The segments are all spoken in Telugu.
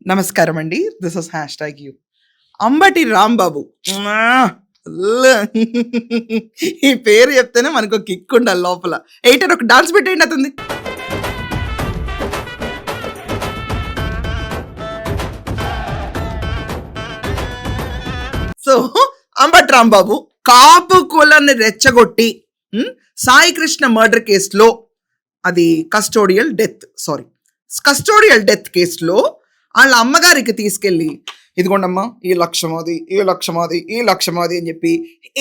నమస్కారం అండి. This is hash tag you. Ambati Rambabu. ఈ పేరు చెప్తేనే మనకు కిక్ ఉండాలి లోపల. ఎయిటర్ ఒక డాన్స్ పెట్టేయండి అతనిది. సో అంబటి రాంబాబు కాపు కులాన్ని రెచ్చగొట్టి సాయి కృష్ణ మర్డర్ కేసులో అది కస్టోడియల్ డెత్ కేసులో వాళ్ళ అమ్మగారికి తీసుకెళ్ళి ఇదిగోండమ్మా ఈ లక్షమాది అని చెప్పి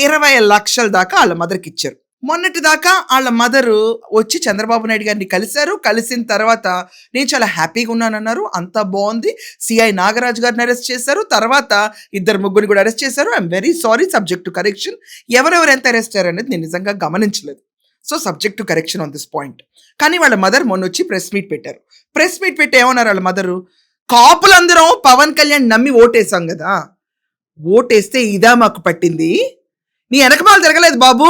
20 లక్షల దాకా వాళ్ళ మదర్కి ఇచ్చారు. మొన్నటి దాకా వాళ్ళ మదరు వచ్చి చంద్రబాబు నాయుడు గారిని కలిశారు. కలిసిన తర్వాత నేను చాలా హ్యాపీగా ఉన్నానన్నారు. అంతా బాగుంది. సిఐ నాగరాజు గారిని అరెస్ట్ చేశారు. తర్వాత 2-3 కూడా అరెస్ట్ చేశారు. I'm very sorry, subject to correction. ఎవరెవరు ఎంత అరెస్ట్ అయ్యారు అనేది నేను నిజంగా గమనించలేదు. So subject to correction on this point. కానీ వాళ్ళ మదర్ మొన్న వచ్చి ప్రెస్ మీట్ పెట్టారు. ప్రెస్ మీట్ పెట్టి ఏమన్నారు వాళ్ళ మదరు? కాపులందరం పవన్ కళ్యాణ్ నమ్మి ఓటేసాం కదా, ఓటేస్తే ఇదా మాకు పట్టింది, నీ వెనకమాలు తిరగలేదు బాబు,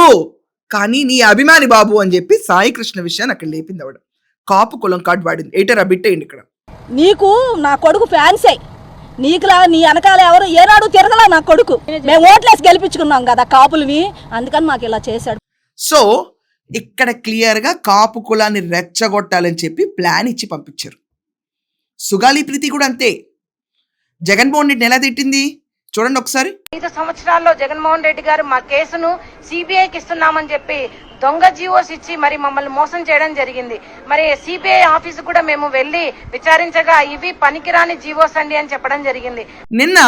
కానీ నీ అభిమాని బాబు అని చెప్పి సాయి కృష్ణ విషయాన్ని అక్కడ లేపింది ఆవిడ. కాపు కులం కార్డు వాడింది. ఎయిటర్ అబిట్టేయండి ఇక్కడ. నీకు నా కొడుకు ఫ్యాన్సే, నీకులా నీ వెనకాల ఎవరు ఏనాడు తిరగలా నా కొడుకు. మేము ఓట్లేసి గెలిపించుకున్నాం కదా కాపులవి, అందుకని మాకు ఇలా చేశాడు. సో ఇక్కడ క్లియర్గా కాపు కులాన్ని రెచ్చగొట్టాలని చెప్పి ప్లాన్ ఇచ్చి పంపించారు. సుగాలి ప్రీతి కూడా అంతే. జగన్మోహన్ రెడ్డిని ఎలా తిట్టింది చూడండి ఒకసారి. 5 సంవత్సరాల్లో జగన్మోహన్ రెడ్డి గారు మా కేసును సిబిఐకి ఇస్తున్నామని చెప్పి దొంగ జీవోస్ ఇచ్చి మరి మమ్మల్ని మోసం చేయడం జరిగింది. మరి సిబిఐ ఆఫీసు కూడా మేము వెళ్లి విచారించగా ఇవి పనికిరాని జీవోస్ అండి అని చెప్పడం జరిగింది. నిన్న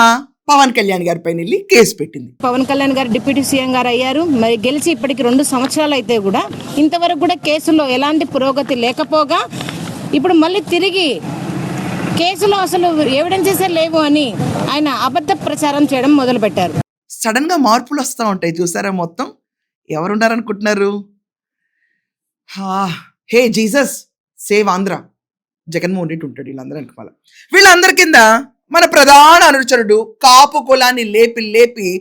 పవన్ కళ్యాణ్ గారి పైన వెళ్ళి కేసు పెట్టింది. పవన్ కళ్యాణ్ గారు డిప్యూటీ సీఎం గారు అయ్యారు. మరి గెలిచి ఇప్పటికి 2 సంవత్సరాలు అయితే కూడా ఇంతవరకు కూడా కేసులో ఎలాంటి పురోగతి లేకపోగా ఇప్పుడు మళ్ళీ తిరిగి కేసులో అసలు ఎవిడెన్సెస్ లేవు అని ఆయన అబద్ధ ప్రచారం చేయడం మొదలు పెట్టారు. సడన్ గా మార్పులు వస్తూ ఉంటాయి చూసారా. మొత్తం ఎవరున్నారనుకుంటున్నారు? హే జీసస్ సేవ్ ఆంధ్ర, జగన్మోహన్ రెడ్డి ఉంటాడు వీళ్ళందరూ అనుకోవాలి. వీళ్ళందరి కింద మన ప్రధాన అనుచరుడు కాపు కులాన్ని లేపి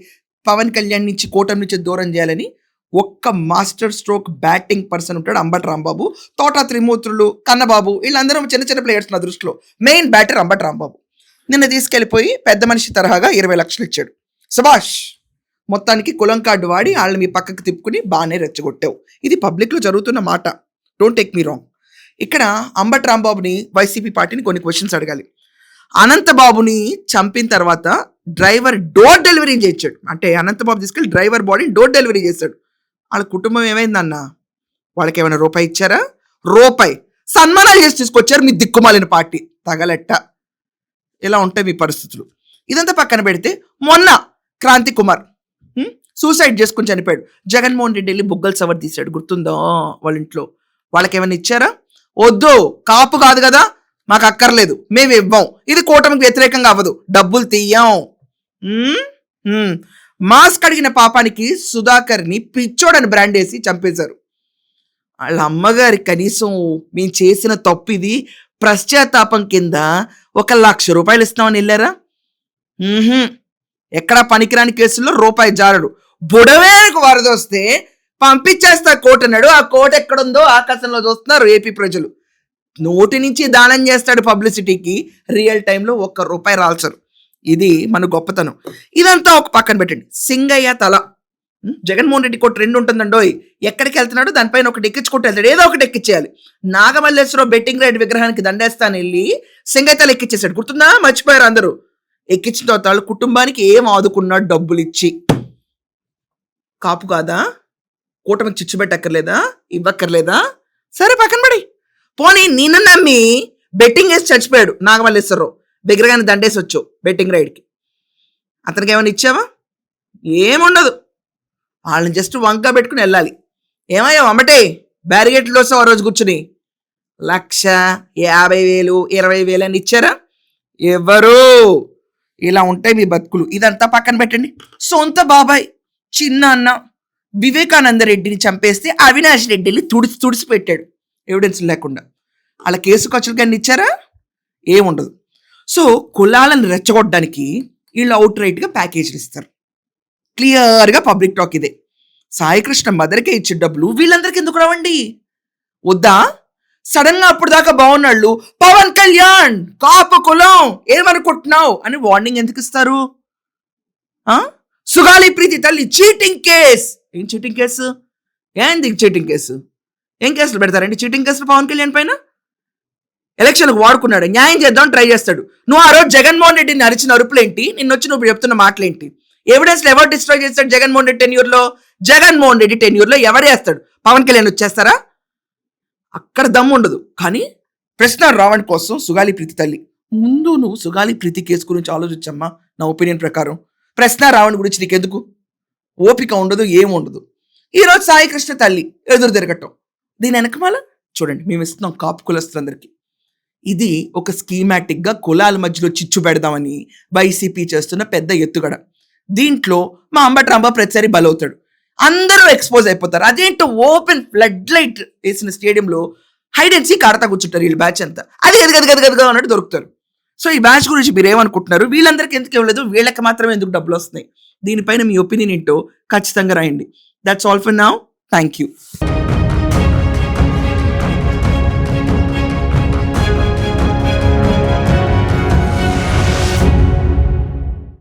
పవన్ కళ్యాణ్ నుంచి కూటమి నుంచి దూరం చేయాలని ఒక్క మాస్టర్ స్ట్రోక్ బ్యాటింగ్ పర్సన్ ఉంటాడు, అంబటి రాంబాబు. తోట త్రిమూర్తులు, కన్నబాబు వీళ్ళందరూ చిన్న ప్లేయర్స్ నా దృష్టిలో. Main batter Ambati Rambabu. నిన్న తీసుకెళ్ళిపోయి పెద్ద మనిషి తరహాగా 20 లక్షలు ఇచ్చాడు. సుభాష్ మొత్తానికి కులం కార్డు వాడి వాళ్ళని మీ పక్కకు తిప్పుకుని బాగానే రెచ్చగొట్టావు. ఇది పబ్లిక్లో జరుగుతున్న మాట, డోంట్ టేక్ మీ రాంగ్. ఇక్కడ అంబటి రాంబాబుని వైసీపీ పార్టీని కొన్ని క్వశ్చన్స్ అడగాలి. అనంతబాబుని చంపిన తర్వాత డ్రైవర్ డోర్ డెలివరీ చేయించాడు. అంటే అనంతబాబు తీసుకెళ్ళి డ్రైవర్ బాడీని డోర్ డెలివరీ చేశాడు. వాళ్ళ కుటుంబం ఏమైందన్న? వాళ్ళకి ఏమైనా రూపాయి ఇచ్చారా? రూపాయి సన్మానాలు చేసి తీసుకొచ్చారు మీ దిక్కుమాలిన పార్టీ తగలెట్ట. ఇలా ఉంటాయి మీ పరిస్థితులు. ఇదంతా పక్కన పెడితే మొన్న క్రాంతి కుమార్ సూసైడ్ చేసుకుని చనిపోయాడు. జగన్మోహన్ రెడ్డి వెళ్ళి బుగ్గలు సవర్ తీశాడు, గుర్తుందో వాళ్ళ ఇంట్లో. వాళ్ళకి ఏమైనా ఇచ్చారా? వద్దు, కాపు కాదు కదా మాకు అక్కర్లేదు, మేము ఇవ్వం, ఇది కూటమికి వ్యతిరేకంగా అవ్వదు, డబ్బులు తీయం. మాస్క్ అడిగిన పాపానికి సుధాకర్ని పిచ్చోడని బ్రాండ్ వేసి చంపేశారు. వాళ్ళ అమ్మగారి కనీసం మేము చేసిన తప్పు ఇది పశ్చాత్తాపం కింద 1 లక్ష రూపాయలు ఇస్తామని వెళ్ళారా? ఎక్కడా పనికిరాని కేసుల్లో రూపాయి జారడు. బుడవేరుకు వరద వస్తే పంపించేస్తా కోర్టు అన్నాడు. ఆ కోర్టు ఎక్కడుందో ఆకాశంలో చూస్తున్నారు ఏపీ ప్రజలు. నోటి నుంచి దానం చేస్తాడు పబ్లిసిటీకి, రియల్ టైంలో 1 రూపాయి రాల్చరు. ఇది మన గొప్పతనం. ఇదంతా ఒక పక్కన పెట్టండి. సింగయ్య తల జగన్మోహన్ రెడ్డి ఒక ట్రెండ్ ఉంటుందండోయ్. ఎక్కడికి వెళ్తున్నాడు దానిపైన ఒకటి ఎక్కించుకుంటూ వెళ్తాడు, ఏదో ఒకటి ఎక్కించేయాలి. నాగమల్లేశ్వరరావు బెట్టింగ్ రైడ్ విగ్రహానికి దండేస్తాను వెళ్ళి సింగయ్య తల ఎక్కించేశాడు, గుర్తుందా? మర్చిపోయారు అందరూ. ఎక్కించిన తర్వాత వాళ్ళ కుటుంబానికి ఏం ఆదుకున్నాడు? డబ్బులు ఇచ్చి. కాపు కాదా? కూటమికి చిచ్చు పెట్టక్కర్లేదా? ఇవ్వక్కర్లేదా? సరే పక్కన పడి. పోనీ నిన్ను నమ్మి బెట్టింగ్ వేసి చచ్చిపోయాడు నాగమల్లేశ్వరరావు, విగ్రహాన్ని దండేసి వచ్చావు బెట్టింగ్ రైడ్కి. అతనికి ఏమైనా ఇచ్చావా? ఏముండదు. వాళ్ళని జస్ట్ వంక పెట్టుకుని వెళ్ళాలి. ఏమయ్యా అమ్మటే బ్యారిగేట్లో వస్తావు ఆ రోజు కూర్చుని 1,50,000 20,000 అని ఇచ్చారా? ఎవరు? ఇలా ఉంటాయి మీ బతుకులు. ఇదంతా పక్కన పెట్టండి. సొంత బాబాయ్ చిన్న అన్న వివేకానంద రెడ్డిని చంపేస్తే అవినాష్ రెడ్డిని తుడిచి పెట్టాడు ఎవిడెన్స్ లేకుండా. అలా కేసు ఖర్చులు కానీ ఇచ్చారా? ఏముండదు. సో కులాలను రెచ్చగొట్టడానికి వీళ్ళు అవుట్ రైట్గా ప్యాకేజీలు ఇస్తారు. క్లియర్గా పబ్లిక్ టాక్ ఇదే. సాయికృష్ణ మదర్కే ఇచ్చే డబ్బులు వీళ్ళందరికీ ఎందుకు రావండి? వద్దా? సడన్ గా అప్పుడు దాకా బాగున్నాళ్ళు పవన్ కళ్యాణ్ కాపు కులం ఏమనుకుంటున్నావు అని వార్నింగ్ ఎందుకు ఇస్తారు? సుగాలి ప్రీతి తల్లి చీటింగ్ కేస్. ఏం చీటింగ్ కేసు? ఏంది చీటింగ్ కేసు? ఏం కేసులు పెడతారండి చీటింగ్ కేసులు పవన్ కళ్యాణ్ పైన? ఎలక్షన్కు వాడుకున్నాడు, న్యాయం చేద్దాం ట్రై చేస్తాడు. నువ్వు ఆ రోజు జగన్మోహన్ రెడ్డిని అరిచిన అరుపులేంటి, నిన్నొచ్చి నువ్వు చెప్తున్న మాటలేంటి? ఎవిడెన్స్ ఎవరు డిస్ట్రాయ్ చేస్తాడు జగన్మోహన్ రెడ్డి టెన్యూర్లో? జగన్మోహన్ రెడ్డి టెన్యూర్లో ఎవడేస్తాడు? పవన్ కళ్యాణ్ వచ్చేస్తారా? అక్కడ దమ్ము ఉండదు. కానీ ప్రశ్న రావణ్ కోసం సుగాలి ప్రీతి తల్లి, ముందు నువ్వు సుగాలి ప్రీతి కేసు గురించి ఆలోచించమ్మా. నా ఒపీనియన్ ప్రకారం ప్రశ్న రావణ్ గురించి నీకెందుకు? ఓపిక ఉండదు, ఏముండదు. ఈరోజు సాయి కృష్ణ తల్లి ఎదురు తిరగటం, దీని వెనకమాల చూడండి, మేము ఇస్తున్నాం కాపు కులస్తులందరికీ. ఇది ఒక స్కీమాటిక్ గా కులాల మధ్యలో చిచ్చు పెడదామని వైసీపీ చేస్తున్న పెద్ద ఎత్తుగడ. దీంట్లో మా అంబట్రాంబ ప్రతిసారి బలవుతాడు, అందరూ ఎక్స్పోజ్ అయిపోతారు. అదేంటో ఓపెన్ ఫ్లడ్ లైట్ వేసిన స్టేడియంలో హైడ్ అండ్ సీక్ ఆడతా కూర్చుంటారు వీళ్ళ బ్యాచ్ అంతా. అది గది అన్నట్టు దొరుకుతారు. సో ఈ బ్యాచ్ గురించి మీరు ఏమనుకుంటున్నారు? వీళ్ళందరికీ ఎందుకు ఇవ్వలేదు, వీళ్ళకి మాత్రమే ఎందుకు డబ్బులు వస్తున్నాయి? దీనిపైన మీ ఒపీనియన్ ఏంటో ఖచ్చితంగా రాయండి. That's all for now. Thank you.